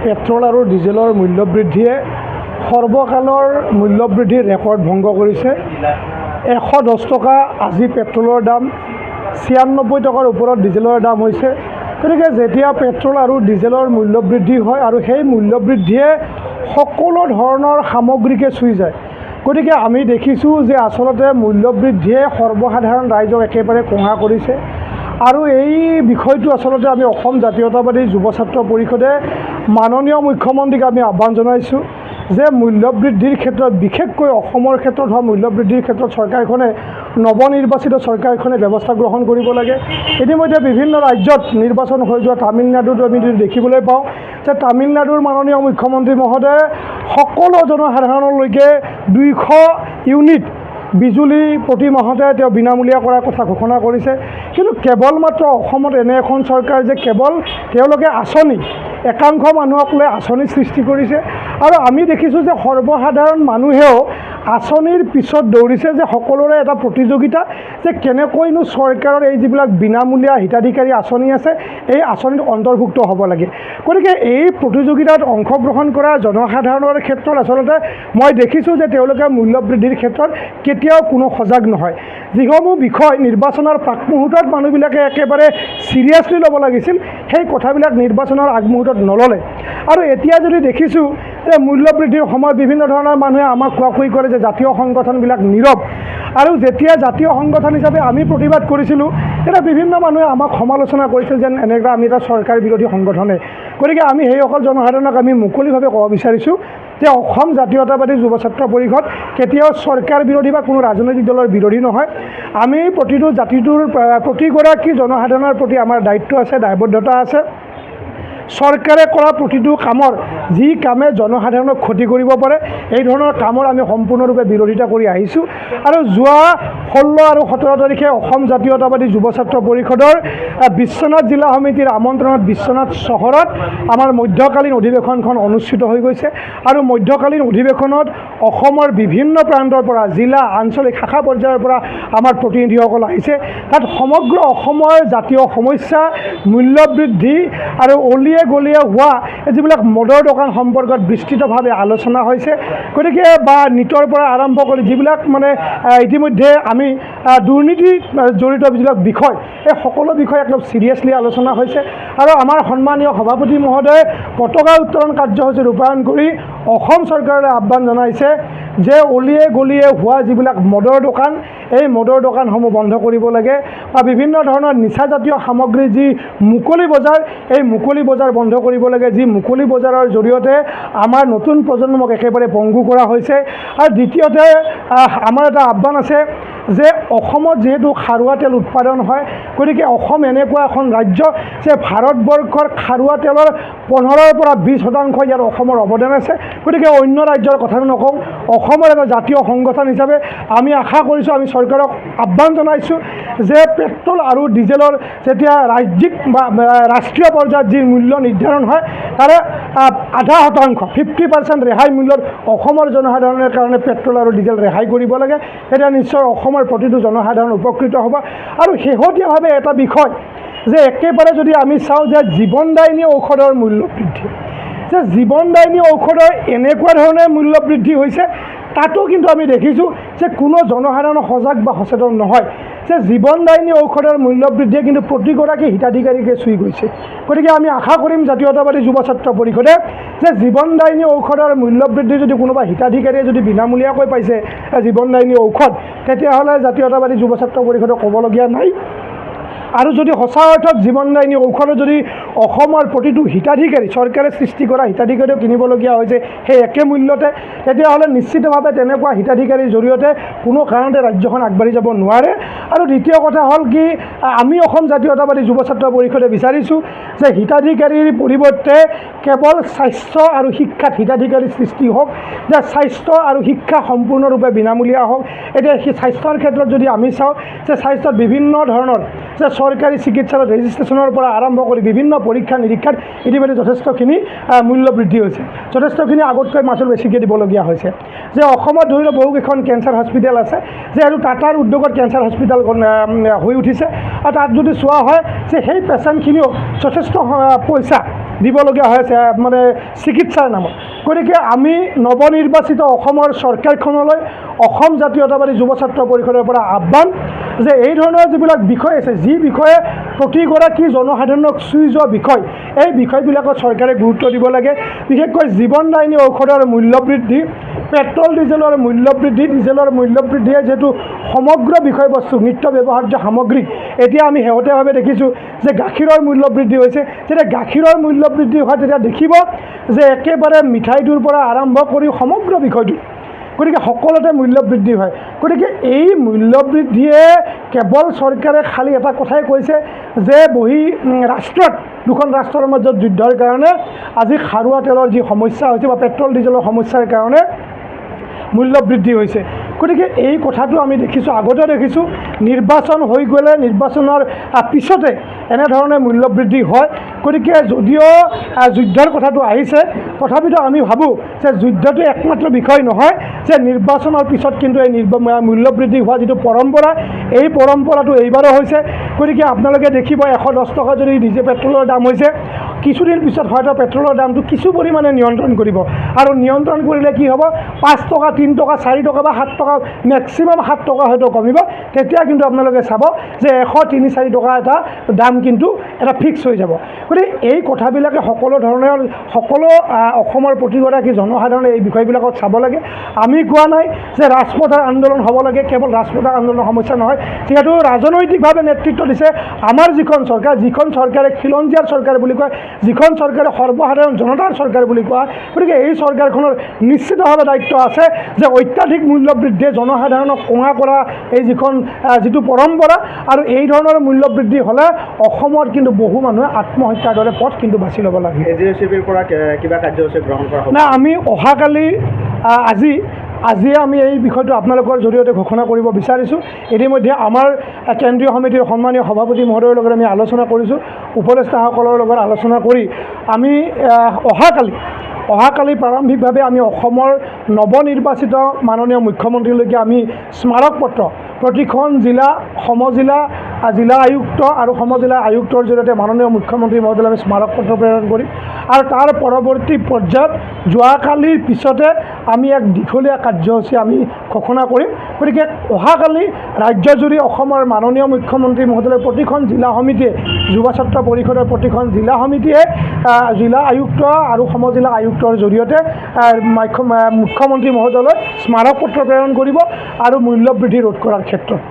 Petrol আৰু ডিজেলৰ মূল্য বৃদ্ধিয়ে সৰ্বকালৰ মূল্য বৃদ্ধিৰ ৰেকৰ্ড ভংগ কৰিছে। 110 টকা আজি পেট্ৰলৰ দাম, 96 টকাৰ ওপৰত ডিজেলৰ দাম হৈছে। গতিকে যেতিয়া পেট্ৰল আৰু ডিজেলৰ মূল্য বৃদ্ধি হয় আৰু সেই মূল্য বৃদ্ধিয়ে সকলো ধৰণৰ সামগ্ৰীকে চুই যায়, গতিকে আমি দেখিছোঁ যে আচলতে মূল্য বৃদ্ধিয়ে সৰ্বসাধাৰণ ৰাইজক একেবাৰে কঙা কৰিছে। আৰু এই বিষয়টো আচলতে আমি অসম জাতীয়তাবাদী যুৱ ছাত্ৰ পৰিষদে মাননীয় মুখ্যমন্ত্ৰীক আমি আহ্বান জনাইছোঁ যে মূল্য বৃদ্ধিৰ ক্ষেত্ৰত, বিশেষকৈ অসমৰ ক্ষেত্ৰত হোৱা মূল্য বৃদ্ধিৰ ক্ষেত্ৰত চৰকাৰখনে, নৱনিৰ্বাচিত চৰকাৰখনে ব্যৱস্থা গ্ৰহণ কৰিব লাগে। ইতিমধ্যে বিভিন্ন ৰাজ্যত নিৰ্বাচন হৈ যোৱা তামিলনাডুত আমি দেখিবলৈ পাওঁ যে তামিলনাডুৰ মাননীয় মুখ্যমন্ত্ৰী মহোদয়ে সকলো জনসাধাৰণলৈকে 200 ইউনিট বিজুলী প্ৰতি মাহতে তেওঁ বিনামূলীয়া কৰাৰ কথা ঘোষণা কৰিছে। কিন্তু কেৱল মাত্ৰ অসমত এনে এখন চৰকাৰ যে কেৱল তেওঁলোকে আঁচনি, একাংশ মানুহক লৈ আঁচনি সৃষ্টি কৰিছে আৰু আমি দেখিছোঁ যে সৰ্বসাধাৰণ মানুহেও আঁচনিৰ পিছত দৌৰিছে, যে সকলোৰে এটা প্ৰতিযোগিতা যে কেনেকৈনো চৰকাৰৰ এই যিবিলাক বিনামূলীয়া হিতাধিকাৰী আঁচনি আছে এই আঁচনিত অন্তৰ্ভুক্ত হ'ব লাগে। গতিকে এই প্ৰতিযোগিতাত অংশগ্ৰহণ কৰা জনসাধাৰণৰ ক্ষেত্ৰত আচলতে মই দেখিছোঁ যে তেওঁলোকে মূল্য বৃদ্ধিৰ ক্ষেত্ৰত কেতিয়াও কোনো সজাগ নহয়। যিসমূহ বিষয় নিৰ্বাচনৰ প্ৰাক মুহূৰ্তত মানুহবিলাকে একেবাৰে চিৰিয়াছলি ল'ব লাগিছিল, সেই কথাবিলাক নিৰ্বাচনৰ আগমুহূৰ্তত নল'লে। আৰু এতিয়া যদি দেখিছোঁ যে মূল্য বৃদ্ধিৰ সময়ত বিভিন্ন ধৰণৰ মানুহে আমাক কোৱাকুই কৰে যে জাতীয় সংগঠনবিলাক নীৰৱ। আৰু যেতিয়া জাতীয় সংগঠন হিচাপে আমি প্ৰতিবাদ কৰিছিলোঁ তেতিয়া বিভিন্ন মানুহে আমাক সমালোচনা কৰিছিল যেন এনেকুৱা আমি এটা চৰকাৰ বিৰোধী সংগঠনে। গতিকে আমি সেইসকল জনসাধাৰণক আমি মুকলিভাৱে ক'ব বিচাৰিছোঁ যে অসম জাতীয়তাবাদী যুৱ ছাত্ৰ পৰিষদ কেতিয়াও চৰকাৰ বিৰোধী বা কোনো ৰাজনৈতিক দলৰ বিৰোধী নহয়। আমি প্ৰতিটো জাতিটোৰ প্ৰতিগৰাকী জনসাধাৰণৰ প্ৰতি আমাৰ দায়িত্ব আছে, দায়বদ্ধতা আছে। চৰকাৰে কৰা প্ৰতিটো কামৰ, যি কামে জনসাধাৰণক ক্ষতি কৰিব পাৰে, এই ধৰণৰ কামৰ আমি সম্পূৰ্ণৰূপে বিৰোধিতা কৰি আহিছোঁ। আৰু যোৱা 16 আৰু 17 তাৰিখে অসম জাতীয়তাবাদী যুৱ ছাত্ৰ পৰিষদৰ বিশ্বনাথ জিলা সমিতিৰ আমন্ত্ৰণত বিশ্বনাথ চহৰত আমাৰ মধ্যকালীন অধিৱেশনখন অনুষ্ঠিত হৈ গৈছে। আৰু মধ্যকালীন অধিৱেশনত অসমৰ বিভিন্ন প্ৰান্তৰ পৰা, জিলা, আঞ্চলিক শাখা পৰ্যায়ৰ পৰা আমাৰ প্ৰতিনিধিসকল আহিছে। তাত সমগ্ৰ অসমৰ জাতীয় সমস্যা, মূল্য বৃদ্ধি আৰু গলিয়ে হোৱা যিবিলাক মদৰ দোকান সম্পৰ্কত বিস্তৃতভাৱে আলোচনা হৈছে। গতিকে বা নীটৰ পৰা আৰম্ভ কৰি যিবিলাক মানে ইতিমধ্যে আমি দুৰ্নীতি জড়িত যিবিলাক বিষয়, এই সকলো বিষয় একদম চিৰিয়াছলি আলোচনা হৈছে। আৰু আমাৰ সন্মানীয় সভাপতি মহোদয়ে পতাকা উত্তোলন কাৰ্যসূচী ৰূপায়ণ কৰি অসম চৰকাৰলৈ আহ্বান জনাইছে যে গলিয়ে হোৱা যিবিলাক মদৰ দোকান, এই মদৰ দোকানসমূহ বন্ধ কৰিব লাগে বা বিভিন্ন ধৰণৰ নিচাজাতীয় সামগ্ৰীৰ যি মুকলি বজাৰ, এই মুকলি বজাৰ বন্ধ কৰিব লাগে। যি মুকলি বজাৰৰ জৰিয়তে আমাৰ নতুন প্ৰজন্মক একেবাৰে পংগু কৰা হৈছে। আৰু দ্বিতীয়তে আমাৰ এটা আহ্বান আছে যে অসমত যিহেতু খাৰুৱা তেল উৎপাদন হয়, গতিকে অসম এনেকুৱা এখন ৰাজ্য যে ভাৰতবৰ্ষৰ খাৰুৱা তেলৰ 15-ৰ পৰা 20% ইয়াত অসমৰ অৱদান আছে। গতিকে অন্য ৰাজ্যৰ কথাটো নকওঁ, অসমৰ এটা জাতীয় সংগঠন হিচাপে আমি আশা কৰিছোঁ, আমি চৰকাৰক আহ্বান জনাইছোঁ যে পেট্ৰল আৰু ডিজেলৰ যেতিয়া ৰাজ্যিক বা ৰাষ্ট্ৰীয় পৰ্যায়ত যি মূল্য নিৰ্ধাৰণ হয় তাৰে 0.5% 50% ৰেহাই মূল্যত অসমৰ জনসাধাৰণৰ কাৰণে পেট্ৰল আৰু ডিজেল ৰেহাই কৰিব লাগে। তেতিয়া নিশ্চয় অসমৰ প্ৰতিটো জনসাধাৰণ উপকৃত হ'ব। আৰু শেহতীয়াভাৱে এটা বিষয় যে একেবাৰে যদি আমি চাওঁ যে জীৱনদায়িনী ঔষধৰ মূল্য বৃদ্ধি, যে জীৱনদায়িনী ঔষধৰ এনেকুৱা ধৰণে মূল্য বৃদ্ধি হৈছে, তাতো কিন্তু আমি দেখিছোঁ যে কোনো জনসাধাৰণ সজাগ বা সচেতন নহয়। যে জীৱনদায়িনী ঔষধৰ মূল্য বৃদ্ধিয়ে কিন্তু প্ৰতিগৰাকী হিতাধিকাৰীকে চুই গৈছে। গতিকে আমি আশা কৰিম জাতীয়তাবাদী যুৱ ছাত্ৰ পৰিষদে যে জীৱনদায়িনী ঔষধৰ মূল্য বৃদ্ধি যদি কোনোবা হিতাধিকাৰীয়ে যদি বিনামূলীয়াকৈ পাইছে জীৱনদায়িনী ঔষধ, তেতিয়াহ'লে জাতীয়তাবাদী যুৱ ছাত্ৰ পৰিষদক ক'বলগীয়া নাই। আৰু যদি সঁচা অৰ্থত জীৱনদায়িনী ঔষধ যদি অসমৰ প্ৰতিটো হিতাধিকাৰী, চৰকাৰে সৃষ্টি কৰা হিতাধিকাৰীও কিনিবলগীয়া হৈছে সেই একে মূল্যতে, তেতিয়াহ'লে নিশ্চিতভাৱে তেনেকুৱা হিতাধিকাৰীৰ জৰিয়তে কোনো কাৰণতে ৰাজ্যখন আগবাঢ়ি যাব নোৱাৰে। আৰু দ্বিতীয় কথা হ'ল কি, আমি অসম জাতীয়তাবাদী যুৱ ছাত্ৰ পৰিষদে বিচাৰিছোঁ যে হিতাধিকাৰীৰ পৰিৱৰ্তে কেৱল স্বাস্থ্য আৰু শিক্ষাত হিতাধিকাৰী সৃষ্টি হওক, যে স্বাস্থ্য আৰু শিক্ষা সম্পূৰ্ণৰূপে বিনামূলীয়া হওক। এতিয়া সেই স্বাস্থ্যৰ ক্ষেত্ৰত যদি আমি চাওঁ যে স্বাস্থ্যত বিভিন্ন ধৰণৰ যে চৰকাৰী চিকিৎসালয়ত ৰেজিষ্ট্ৰেশ্যনৰ পৰা আৰম্ভ কৰি বিভিন্ন পৰীক্ষা নিৰীক্ষাত ইতিমধ্যে যথেষ্টখিনি মূল্য বৃদ্ধি হৈছে, যথেষ্টখিনি আগতকৈ মাচুল বেছিকৈ দিবলগীয়া হৈছে। যে অসমত ধৰি লওক বহুকেইখন কেঞ্চাৰ হস্পিটেল আছে, যে এইটো টাটাৰ উদ্যোগত কেঞ্চাৰ হস্পিটেল হৈ উঠিছে। আৰু তাত যদি চোৱা হয় যে সেই পেচেণ্টখিনিও যথেষ্ট পইচা দিবলগীয়া হৈ আছে মানে চিকিৎসাৰ নামত। গতিকে আমি নৱনিৰ্বাচিত অসমৰ চৰকাৰখনলৈ অসম জাতীয়তাবাদী যুৱ ছাত্ৰ পৰিষদৰ পৰা আহ্বান যে এই ধৰণৰ যিবিলাক বিষয় আছে, যি বিষয়ে প্ৰতিগৰাকী জনসাধাৰণক চুই যোৱা বিষয়, এই বিষয়বিলাকত চৰকাৰে গুৰুত্ব দিব লাগে। বিশেষকৈ জীৱনদায়িনী ঔষধৰ মূল্য বৃদ্ধি, পেট্ৰল ডিজেলৰ মূল্য বৃদ্ধি, ডিজেলৰ মূল্য বৃদ্ধিয়ে যিহেতু সমগ্ৰ বিষয়বস্তু নিত্য ব্যৱহাৰ্য সামগ্ৰী, এতিয়া আমি শেহতীয়াভাৱে দেখিছোঁ যে গাখীৰৰ মূল্য বৃদ্ধি হৈছে। যেতিয়া গাখীৰৰ মূল্য বৃদ্ধি হয় তেতিয়া দেখিব যে একেবাৰে মিঠাইটোৰ পৰা আৰম্ভ কৰি সমগ্ৰ বিষয়টো, গতিকে সকলোতে মূল্য বৃদ্ধি হয়। গতিকে এই মূল্য বৃদ্ধিয়ে কেৱল চৰকাৰে খালী এটা কথাই কৈছে যে ৰাষ্ট্ৰত দুখন ৰাষ্ট্ৰৰ মাজত যুদ্ধৰ কাৰণে আজি খাৰুৱা তেলৰ যি সমস্যা হৈছে বা পেট্ৰল ডিজেলৰ সমস্যাৰ কাৰণে মূল্য বৃদ্ধি হৈছে। গতিকে এই কথাটো আমি দেখিছোঁ, আগতে দেখিছোঁ নিৰ্বাচন হৈ গ'লে নিৰ্বাচনৰ পিছতে এনেধৰণে মূল্য বৃদ্ধি হয়। গতিকে যদিও যুদ্ধৰ কথাটো আহিছে, তথাপিতো আমি ভাবোঁ যে যুদ্ধটো একমাত্ৰ বিষয় নহয়, যে নিৰ্বাচনৰ পিছত কিন্তু এই মূল্য বৃদ্ধি হোৱা যিটো পৰম্পৰা, এই পৰম্পৰাটো এইবাৰো হৈছে। গতিকে আপোনালোকে দেখিব 110 টকা যদি পেট্ৰলৰ দাম হৈছে, কিছুদিন পিছত হয়তো পেট্ৰলৰ দামটো কিছু পৰিমাণে নিয়ন্ত্ৰণ কৰিব, আৰু নিয়ন্ত্ৰণ কৰিলে কি হ'ব, 5 টকা 3 টকা 4 টকা বা 7 টকা, মেক্সিমাম 7 টকা হয়তো কমিব। তেতিয়া কিন্তু আপোনালোকে চাব যে 103-4 টকা এটা দাম কিন্তু এটা ফিক্স হৈ যাব। গতিকে এই কথাবিলাকে সকলো অসমৰ প্ৰতিগৰাকী জনসাধাৰণে এই বিষয়বিলাকত চাব লাগে। আমি কোৱা নাই যে ৰাজপথৰ আন্দোলন হ'ব লাগে, কেৱল ৰাজপথৰ আন্দোলনৰ সমস্যা নহয়, যিহেতু ৰাজনৈতিকভাৱে নেতৃত্ব দিছে আমাৰ যিখন চৰকাৰে খিলঞ্জীয়াৰ চৰকাৰ বুলি কয়, যিখন চৰকাৰে সৰ্বসাধাৰণ জনতাৰ চৰকাৰ বুলি কোৱা। গতিকে এই চৰকাৰখনৰ নিশ্চিতভাৱে দায়িত্ব আছে যে অত্যাধিক মূল্য বৃদ্ধিয়ে জনসাধাৰণক কঙা কৰা এই যিটো পৰম্পৰা, আৰু এই ধৰণৰ মূল্য বৃদ্ধি হ'লে অসমত কিন্তু বহু মানুহে আত্মহত্যাৰ দৰে পথ কিন্তু বাছি ল'ব লাগে। এজিএছচিবিৰ পৰা কিবা কাৰ্যসূচী গ্ৰহণ কৰা হ'ব? না, আমি অহাকালি আজিয়ে আমি এই বিষয়টো আপোনালোকৰ জৰিয়তে ঘোষণা কৰিব বিচাৰিছোঁ। ইতিমধ্যে আমাৰ কেন্দ্ৰীয় সমিতিৰ সন্মানীয় সভাপতি মহোদয়ৰ লগত আমি আলোচনা কৰিছোঁ, উপদেষ্টাসকলৰ লগত আলোচনা কৰি আমি অহাকালি প্ৰাৰম্ভিকভাৱে আমি অসমৰ নৱনিৰ্বাচিত মাননীয় মুখ্যমন্ত্ৰীলৈকে আমি স্মাৰক পত্ৰ প্ৰতিখন জিলা, সমজিলা, জিলা আয়ুক্ত আৰু সমজিলা আয়ুক্তৰ জৰিয়তে মাননীয় মুখ্যমন্ত্ৰী মহোদয়লৈ আমি স্মাৰক পত্ৰ প্ৰেৰণ কৰিম। আৰু তাৰ পৰৱৰ্তী পৰ্যায়ত যোৱাকালিৰ পিছতে আমি এক দীঘলীয়া কাৰ্যসূচী আমি ঘোষণা কৰিম। গতিকে অহাকালি ৰাজ্যজুৰি অসমৰ মাননীয় মুখ্যমন্ত্ৰী মহোদয়ৰ প্ৰতিখন জিলা সমিতিয়ে, যুৱ ছাত্ৰ পৰিষদৰ প্ৰতিখন জিলা সমিতিয়ে জিলা আয়ুক্ত আৰু সমজিলা আয়ুক্তৰ জৰিয়তে মুখ্যমন্ত্ৰী মহোদয়লৈ স্মাৰক পত্ৰ প্ৰেৰণ কৰিব আৰু মূল্য বৃদ্ধি ৰোধ কৰাৰ ক্ষেত্ৰত